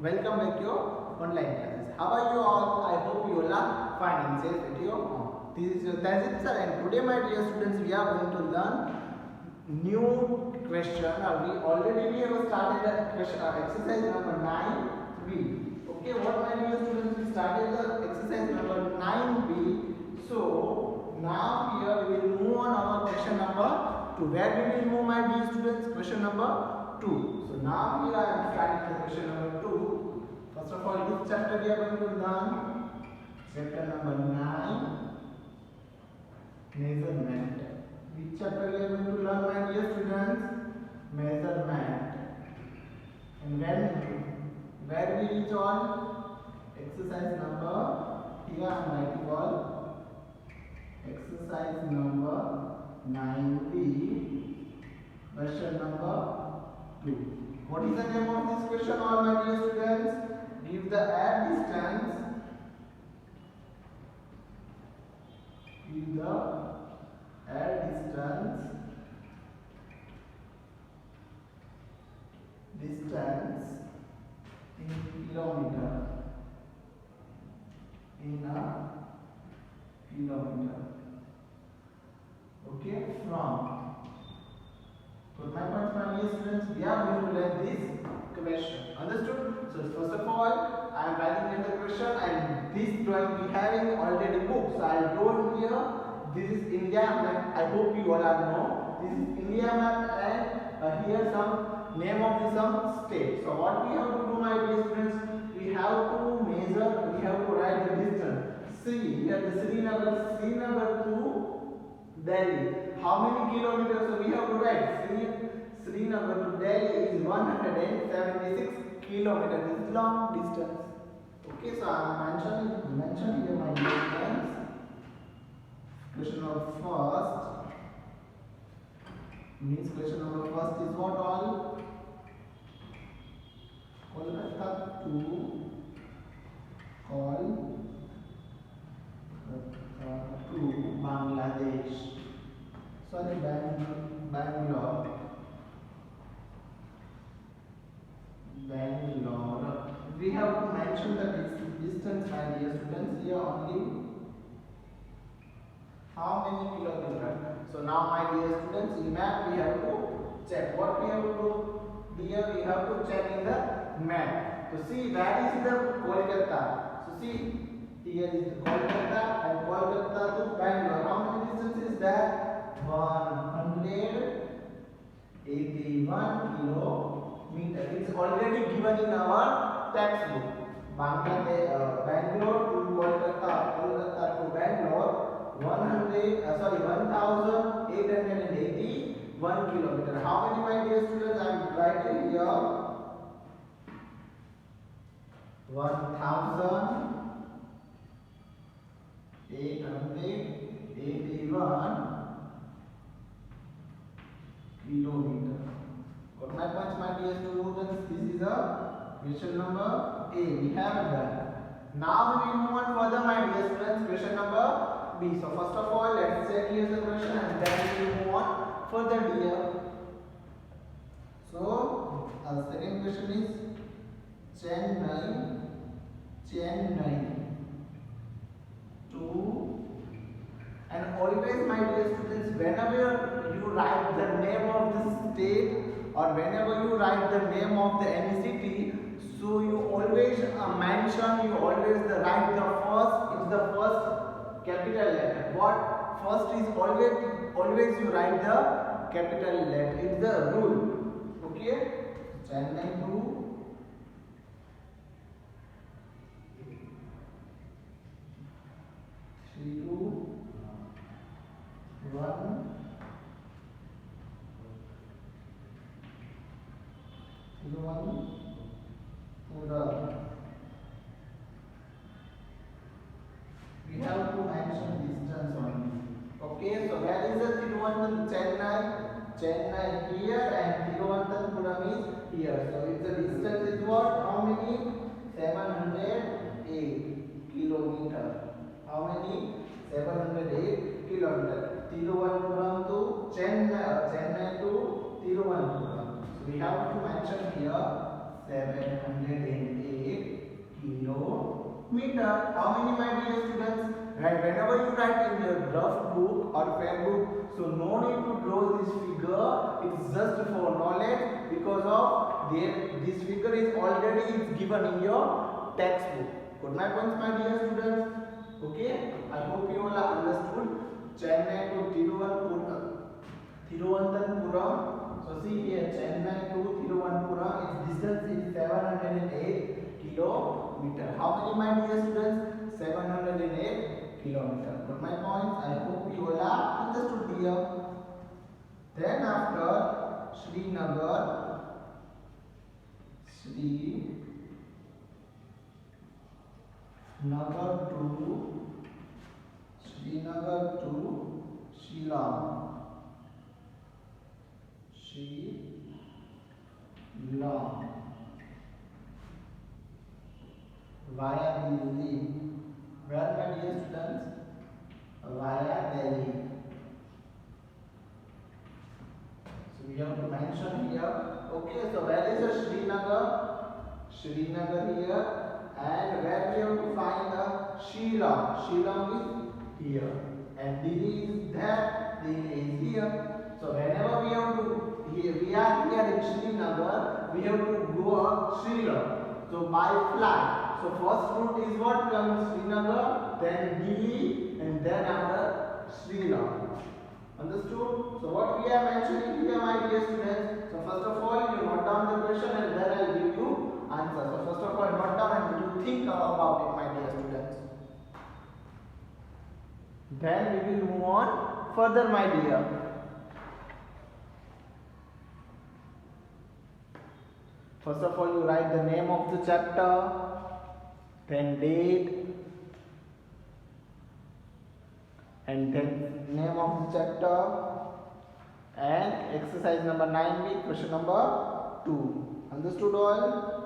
Welcome back to your online classes. How are you all? I hope you all are fine and safe at your home. This is your Tazit sir, and today, my dear students, we are going to learn new question. We already have started the question, exercise number 9b. Okay, what, my dear students, we started the exercise number 9b. So now here we will move on our question number 2. Where we will move, my dear students? Question number 2. So now here I am starting the question number 2. First of all, which chapter we are going to learn? Chapter number 9, measurement. Which chapter we are going to learn, my dear students? Measurement. And where we reach on? Exercise number, here I am writing all. Exercise number 9b, question number 2. What is the name of this question, all my dear students? Give the air distance. Give the air distance. Distance in kilometer. In a kilometer. Okay, from. So my point, my dear students, we are going to learn this question. Understood? So first of all, I am writing in the question, and this drawing we having already booked. So I will draw here. This is India map. I hope you all are know. This is India map, and here some name of the some state. So what we have to do, my dear students, we have to measure. We have to write the distance. See here the Srinagar to Delhi. How many kilometers? So we have to write Srinagar to Delhi is 176 kilometers. This is long distance. Okay, so I am mentioning here my distance. Question number first means question number first is what all? Kolkata to Bangladesh. Sorry, Bangalore. We have to mention the distance, my dear students. Here only how many kilometers. So now, my dear students, in map we have to check. What we have to do here? We have to check in the map. So see, where is the Kolkata? So see, here is the Kolkata, and Kolkata to Bangalore. How many distance is that? 181 kilometers. It's already given in our textbook. Bangalore to Kolkata, Kolkata to Bangalore, 1881 kilometers. How many, my dear students? I am writing here 1881 kilometers. Got my points, my dear students? This is a question number A. We have done. Now we will move on further, my dear students. Question number B. So first of all, let's check here the question, and then we will move on further here. So our second question is Chennai to, and always, my dear students, whenever you write the name of the state, or whenever you write the name of the any city, so you always mention, you always write the first, it's the first capital letter. What first is always you write the capital letter. It's the rule. Okay, Chennai to we have to mention distance only. Okay, so where is the Chennai here, and Thiruvananthapuram is here. So if the distance is what? How many? 708 kilometers. How many? 708 kilometers. Thiruvananthapuram to Chennai to Thiruvananthapuram. So we have to mention here 708 kilometer. How many, my dear students? Right, whenever you write in your rough book or pen book, so no need to draw this figure. It's just for knowledge, because of this figure is already given in your textbook. Got my points, my dear students? Okay, I hope you all have understood. Chennai to Thiruvananthapuram. So see here, Chennai to Thiruvananthapuram, its distance is 708 kilometer. How many, my dear students? 708 kilometer. Got my points? I hope you all have understood here. Then after Srinagar to Shillong. Via Delhi. Where, my dear students? Via Delhi. So we have to mention here. Okay, so where is the Srinagar? Srinagar here. And where we have to find the Shillong? Shillong is here. And Delhi is there. Delhi is here. So whenever we are here in Srinagar, we have to go up Shillong. So by flight. So first route is what comes? Srinagar, then Delhi, and then after Shillong. Understood? So what we are mentioning here, my dear students. So first of all, you note down the question and then I will give you answer. So first of all, note down and you think about it, my dear students. Then we will move on further, my dear. First of all, you write the name of the chapter, then date, and then name of the chapter, and exercise number 9b, question number 2. Understood all?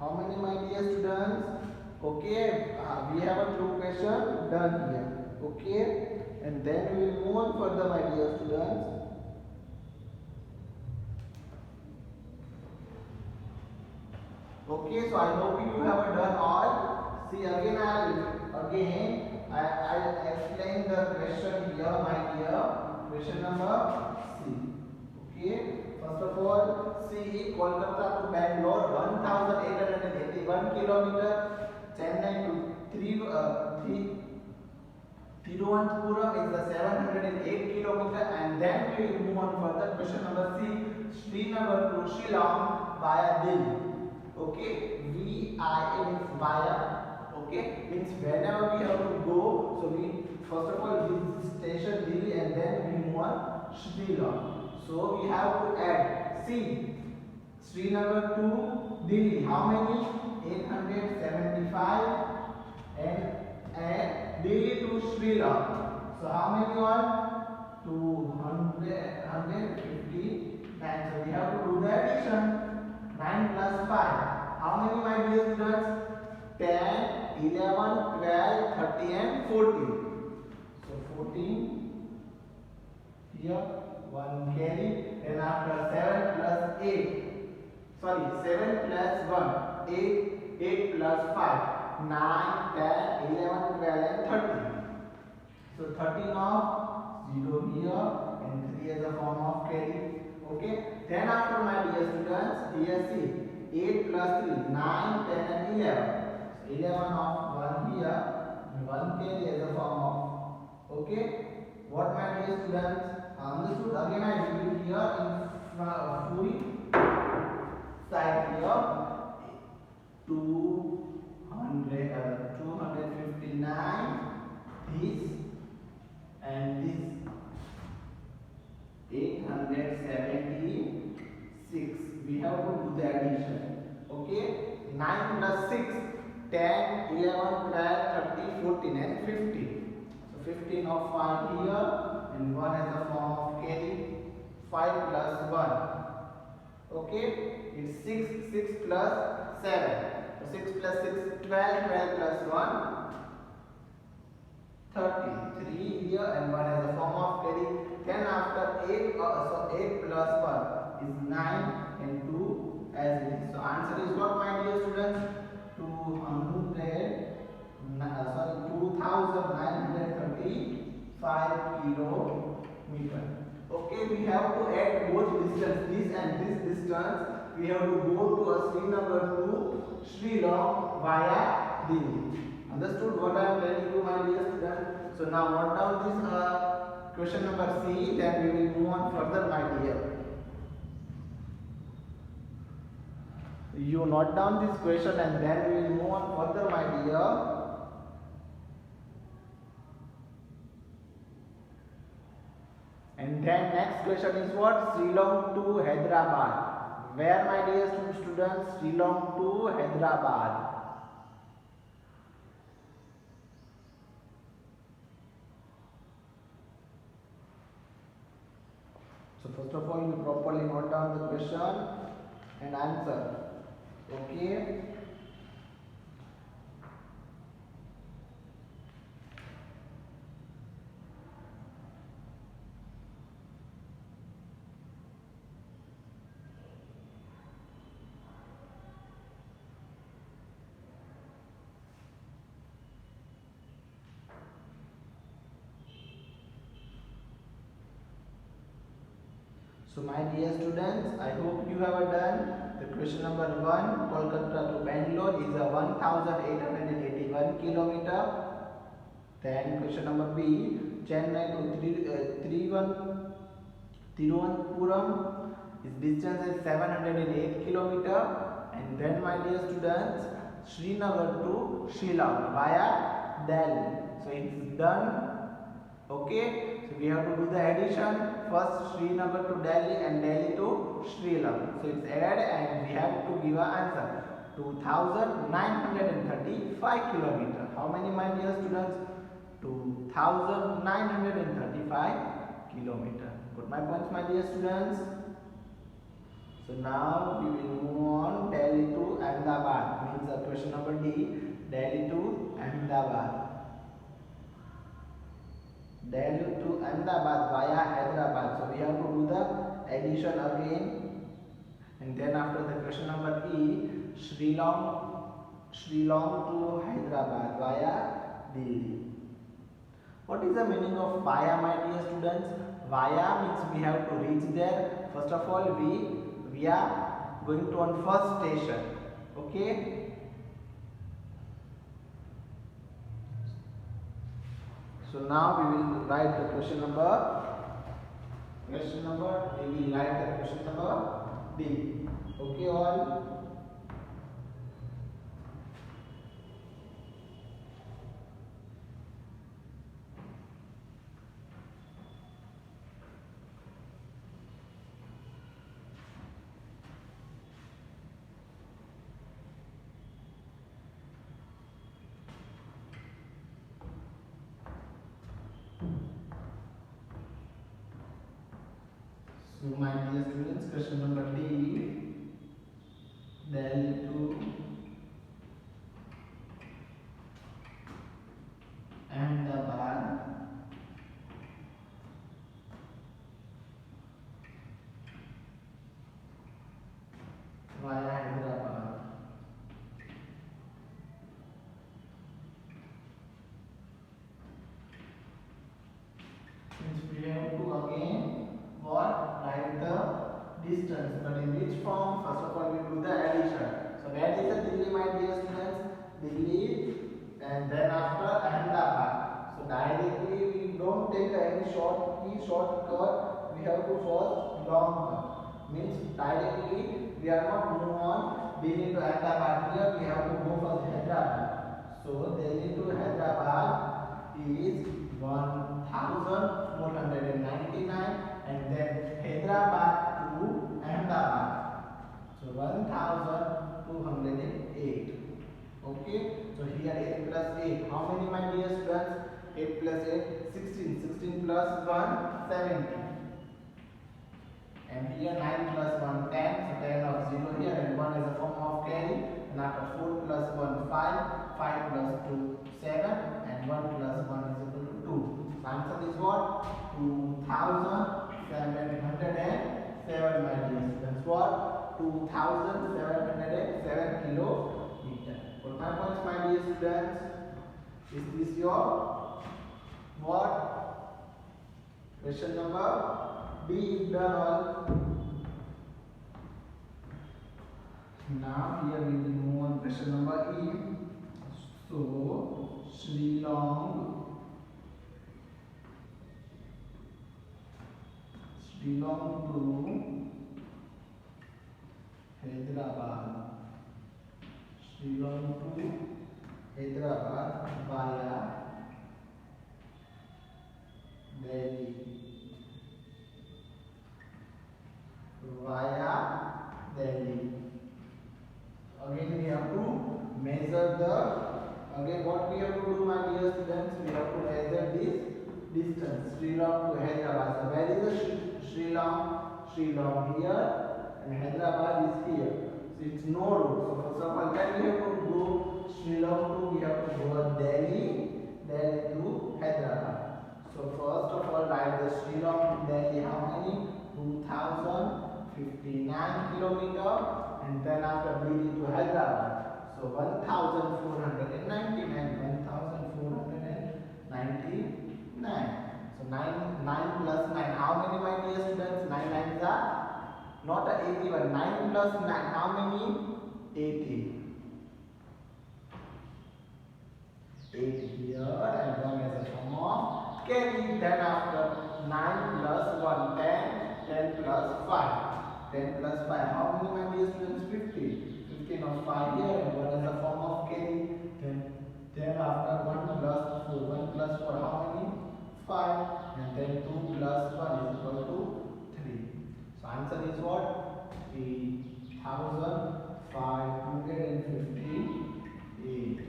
How many, my dear students? Okay, we have a 2 question done here. Okay, and then we will move on further, my dear students. Okay, so I hope you have done all. See, again I'll explain the question here, my dear. Question number C. Okay, first of all, see, Kolkata to Bangalore 1881 kilometer, Chennai to Thiruvananthapuram is the 708 kilometer, and then we will move on further. Question number C, Srinagar to Shillong via Delhi. Okay, VIA means via. Okay, means whenever we have to go, so we first of all visit station Delhi and then we move on Shillong. So we have to add. See, Srinagar to Delhi, how many? 875, and Delhi to Shillong. So how many are? 259. So we have to do the addition. 9 plus 5. How many, my dear students? 10, 11, 12, 30 and 14. So 14 here. 1 carry, then after 7 plus 8, sorry, 7 plus 1, 8 plus 5, 9, 10, 11, 12 and 13. So 13 of 0 here and 3 as a form of carry. Okay, then after, my dear students, here see, 8 plus 3, 9, 10 and 11. So 11 of 1 here and 1 carry as a form of. Okay, what, my dear students? Understood? Again, I will here in full side here 259 this and this 876. We have to do the addition. Okay, 9 plus 6, 10, 11, 12, 13, 14 and 15. So 15 of 5 here and 1 as a form of carry. 5 plus 1, Okay, it's 6 plus 7. So 6 plus 6, 12, 12 plus 1, 30. 3 here and 1 as a form of carry. Then after 8, so 8 plus 1 is 9 and 2 as it is. So answer is what, my dear students? 2935 kilometer. Okay, we have to add both distance, this and this distance. We have to go to a Srinagar to Shillong via Delhi. Understood what I am telling you, my dear students? So now note down this question number C, then we will move on further, my dear. You note down this question and then we will move on further, my dear. And then next question is what? Shillong to Hyderabad. Where, my dear students? Shillong to Hyderabad. So first of all, you properly note down the question and answer. Okay. So my dear students, I hope you have done the question number 1. Kolkata to Bangalore is a 1881 kilometer. Then question number B, Chennai to Tiruvananthapuram is distance is 708 kilometer. And then my dear students, Srinagar to Shillong via Delhi. So it's done. Okay, so we have to do the addition. First Srinagar to Delhi and Delhi to Shillong. So it's add and we have to give an answer. 2935 kilometer. How many, my dear students? 2935 kilometer. Got my points, my dear students? So now we will move on. Delhi to Ahmedabad means question number D. Delhi to Ahmedabad. Delhi to Ahmedabad via Hyderabad. So we have to do the addition again. And then after the question number E, Shillong to Hyderabad via Delhi. What is the meaning of via, my dear students? Via means we have to reach there. First of all, we are going to on first station. Okay. So now we will write the question number. We will write the question number D. Okay, all. So my dear students, question number D, Delhi to Ahmedabad via Hyderabad. Means we have to again what? Write the distance, but in which form? First of all, we do the addition. So where is the Delhi, my dear students? Delhi, and then after Ahmedabad. So directly we don't take any shortcut. We have to first long cut. Means directly we are not move on Delhi to Ahmedabad. Here we have to go first Hyderabad. So Delhi to Hyderabad is 1499. And then Hyderabad to Ahmedabad. So 1208. Okay. So here 8 plus 8. How many, my dear students? 8 plus 8, 16. 16 plus 1, 17. And here 9 plus 1 10, so 10 of 0 here, and 1 is a form of carry. And after 4 plus 1 5, 5 plus 2 7, and 1 plus 1 is equal to 2. So answer is what? 2707, my dear students. What? 2707 kilometer. What my points, my dear students? Is this your what? Question number D is done all. Now here we will move on question number E. So Shillong to Hyderabad. Shillong to Hyderabad via Delhi. Via Delhi. Again we have to measure the, again what we have to do, my dear students, we have to measure this distance, Shillong to Hyderabad. So where is the Shillong? Shillong here, and Hyderabad is here. So it's no road. So first of all, then we have to go Shillong to, we have to go Delhi to Hyderabad. So first of all, write the Shillong to Delhi, how many? 2059 kilometer, and then after Delhi to Hyderabad, so 1499. So 9 plus 9, how many, my dear students? 9 nines are not a 81. 9 plus 9, how many? 80. 8 here, and 1 is a form of carry. Then after 9 plus 1, 10. 10 plus 5. 10 plus 5. How many, my dear students? 15. 15 of 5 here, and 1 is a form of carry. Then after 1 plus 4. 1 plus 4, how many? 5. And then 2 plus 1 is equal to 3. So answer is what? 3558.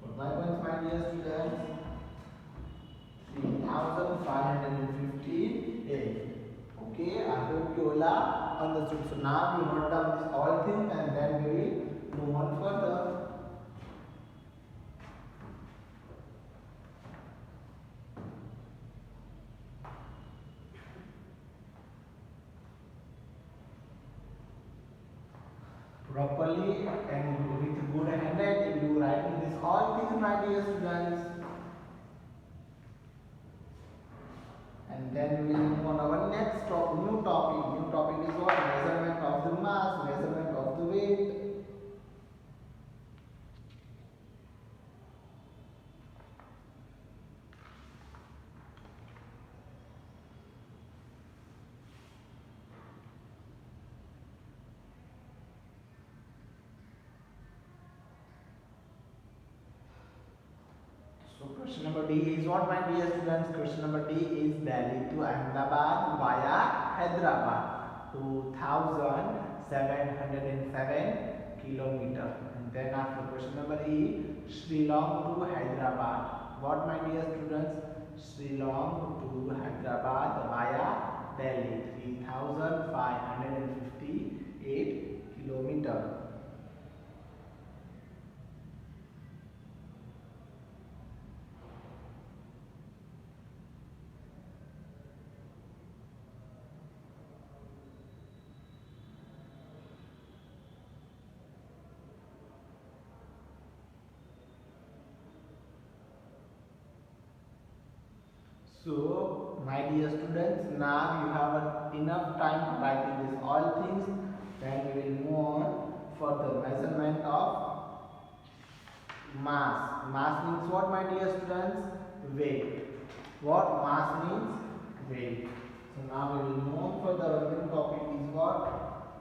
What my points, my dear students? 3558. Okay, I hope you all are understood. So now we note down this all things, and then we will move on further. Properly and with good handwriting, you writing this all things, my dear students. And then we will move on our next new topic. New topic is what? Measurement of the mass, measurement of the weight. So question number D is what, my dear students? Question number D is Delhi to Ahmedabad via Hyderabad, 2707 kilometer. And then after question number E, Shillong to Hyderabad. What, my dear students? Shillong to Hyderabad via Delhi, 3558 kilometer. So, my dear students, now you have enough time to write in this all things. Then we will move on for the measurement of mass. Mass means what, my dear students? Weight. What mass means? Weight. So now we will move on for the new topic is what?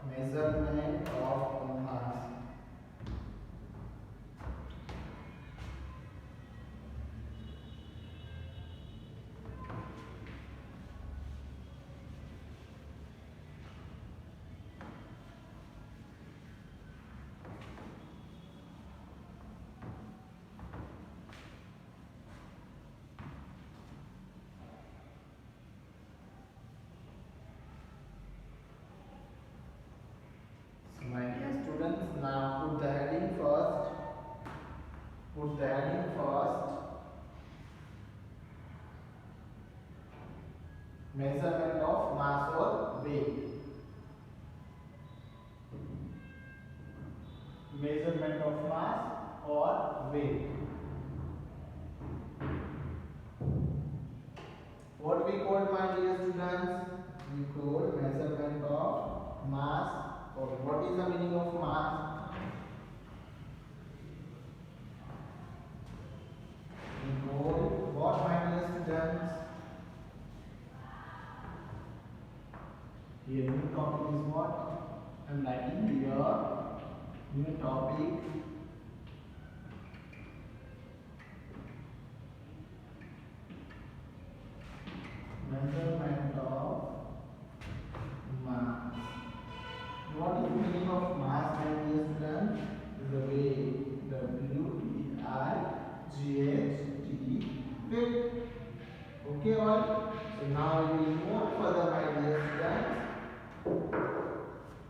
Measurement of mass. the heading first. Measurement of mass or weight. Measurement of mass or weight. What we call, my dear students? We call measurement of mass. Or what is the meaning of mass? We call what, my dear students? Here new topic is what? I am writing here new topic. Measurement of mass. What is the meaning of mass, my dear students? Is the weight. W-E-I-G-H-T. Weight. Okay, all. So now we will move further, my dear students.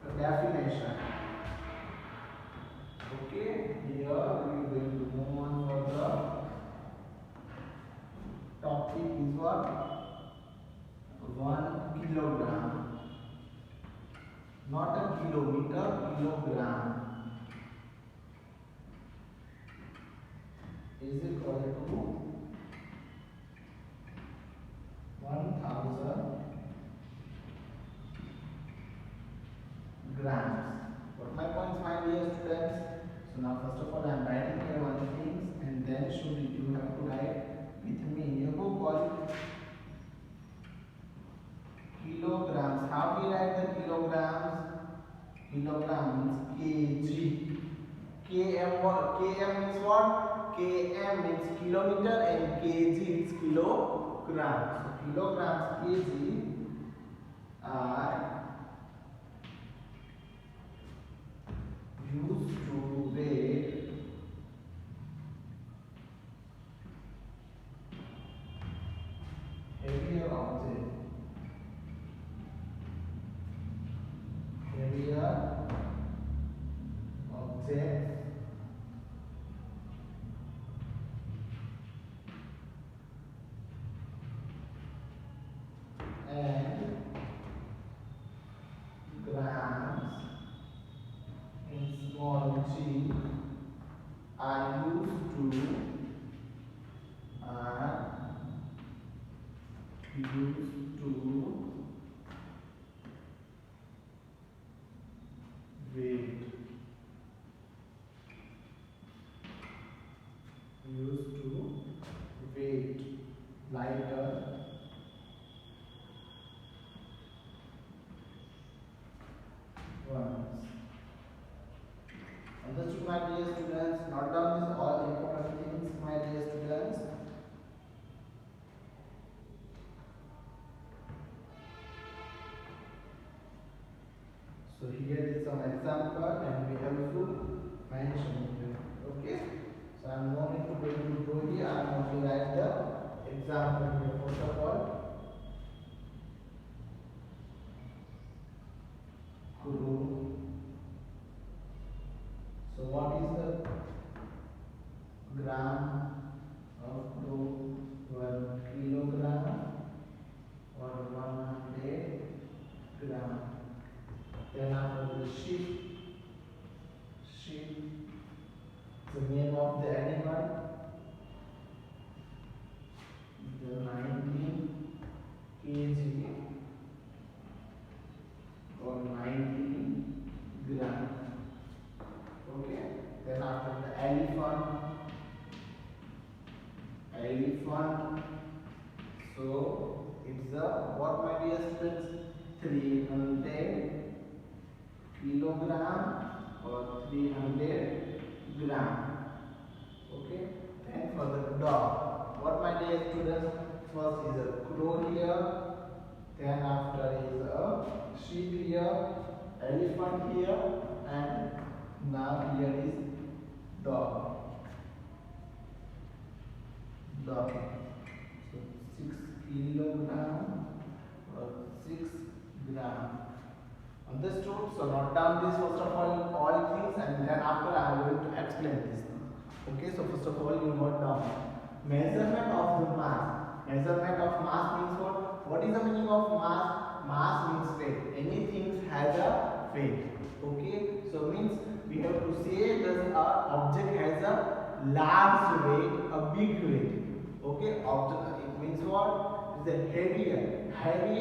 The definition. Okay, here we will move on further. Topic is what? 1 kilogram. Not a kilometer, kilogram. Is equal to 1000 grams. What my points, my dear students? So now first of all I am writing here one things, and then you have to write with me in your book called kilograms. How we write the kilograms? Kilograms kg. Km means what? Km means kilometer and kg is kilogram. So kilograms kg are used to weigh heavier object. Heavier objects and grams in small g are used to weight. Used to weight lighter ones. Understood, my dear students? Note down these all important things, my dear students. So here is some example and we have to mention here. Okay. So I am not going to go here. I am only write the example here. First of all, kilo. So what is the gram of kilo? 1 kilogram or 100 gram. Then after the sheep, the name of the animal, the 19 kg or 90 gram. Okay. Then after the elephant. So it's the what, my dear students? 300 kilogram or 300 gram. Okay. Then for the dog, what, my dear students? First is a crow here, then after is a sheep here, elephant here, and now here is dog. So 6 kilogram or 6 gram. Understood? So note down this first of all things, and then after I am going to explain this. Okay, so first of all you note down measurement of the mass. Measurement of mass means what? What is the meaning of mass? Mass means weight. Anything has a weight. Okay, so means we have to say that a object has a large weight, a big weight. Okay, object it means what? It is a heavy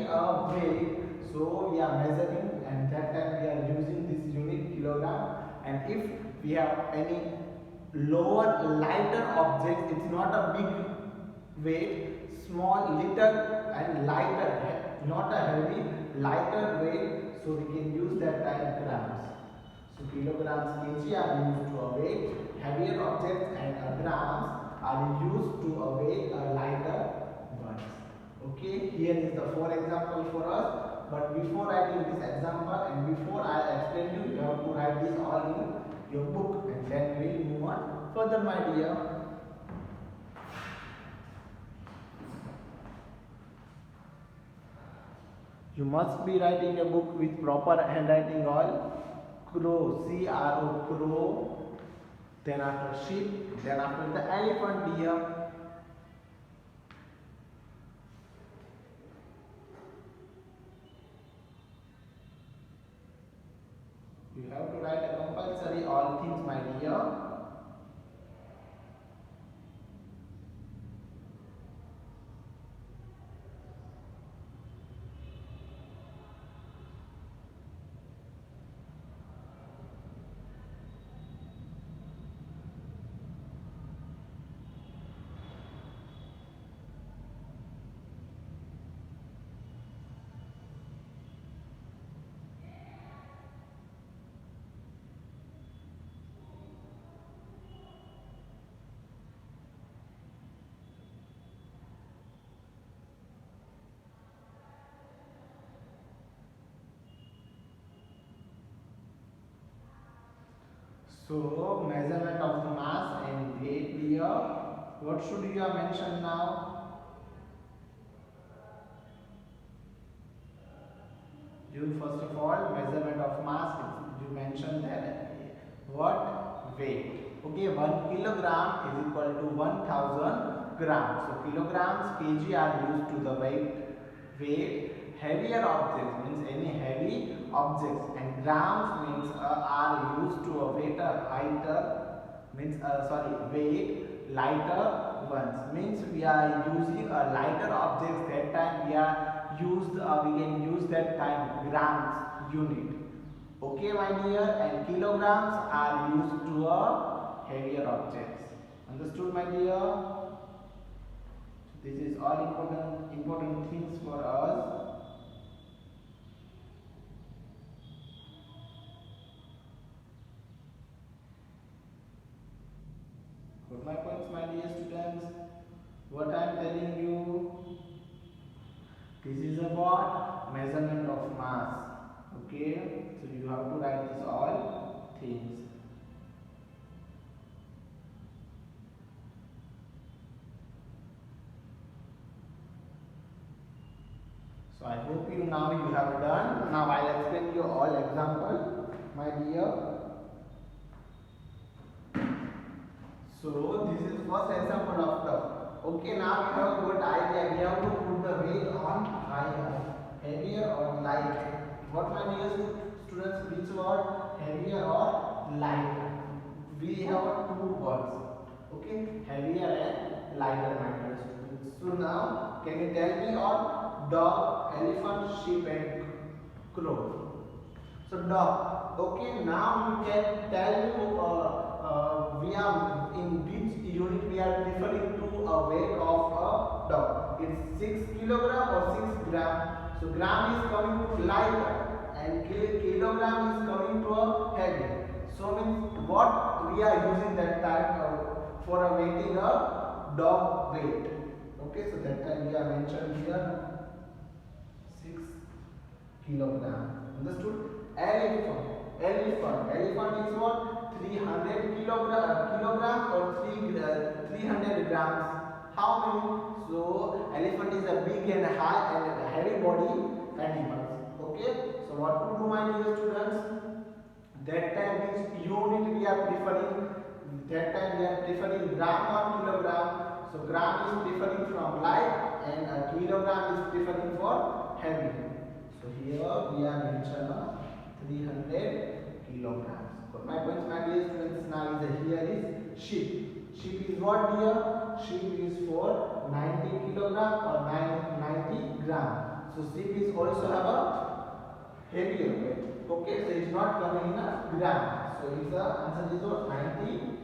weight. So we are measuring, and that time we are using this unit kilogram. And if we have any lower lighter objects, it's not a big weight, small little and lighter, not a heavy, lighter weight, so we can use that time grams. So kilograms, kg are used to a weight heavier objects, and grams are used to a weight a lighter ones. Okay, here is the 4 example for us. But before writing this example and before I explain you have to write this all in your book, and then we will move on further, my dear. You must be writing a book with proper handwriting all. Crow, C-R-O, crow. Then after sheep, then after the elephant, dear. You have to write a compulsory all things, my dear. So measurement of the mass and weight here. What should you mention now? You first of all measurement of mass. You mentioned that what weight. Okay, 1 kilogram is equal to 1000 grams. So kilograms, kg are used to the weight. Heavier objects means any heavy objects, and grams means are used to a weight lighter ones, means we are using a lighter objects. That time we can use that time grams unit. Okay, my dear, and kilograms are used to a heavier objects. Understood, my dear? This is all important things for us. Got my points, my dear students? What I am telling you, this is about measurement of mass. Okay, so you have to write these all things. So I hope you have done. Now I'll explain you all example, my dear. So this is first example of the. Okay, now you have a good idea. We have to put the weight on higher, heavier or light. What my dear students, which word? Heavier or lighter? We have two words. Okay, heavier and lighter, my dear students. So now, can you tell me on dog, elephant, sheep, and crow? So dog. Okay, now you can tell me. We are in which unit we are referring to a weight of a dog. It's 6 kilogram or 6 gram. So gram is coming to lighter and kilogram is coming to a heavy. So means what we are using that time for a weighting a dog weight. Okay, so that time we are mentioned here 6 kilogram. Understood? Elephant is what? 300 kilograms or 300 grams. How many? So elephant is a big and high and heavy body animal. Okay. So what to do, my dear students? That time means unit we are preferring that time we are preferring gram or kilogram. So gram is preferring from light and a kilogram is preferring for heavy. So here we are mentioned 300 kilograms. But my points, my dear students, now is here is sheep. Sheep is what, dear? Sheep is for 90 kilogram or 90 gram. So sheep is also have a heavier weight. Okay, so it's not coming in a gram. So its answer is what, 90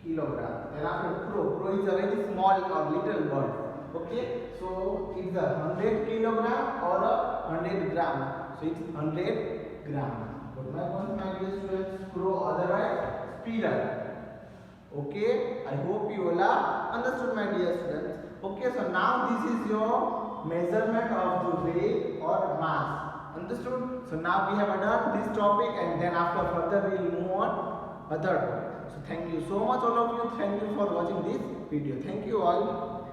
kilogram. Then after crow, crow is a very small or little bird. Okay, so it's a 100 kilogram or a 100 gram. So it's 100 gram. But my point, my dear students, crow otherwise sparrow. Okay, I hope you all are understood, my dear students. Okay, so now this is your measurement of the weight or mass. Understood? So now we have done this topic, and then after further we will move on other topic. So thank you so much all of you. Thank you for watching this video. Thank you all.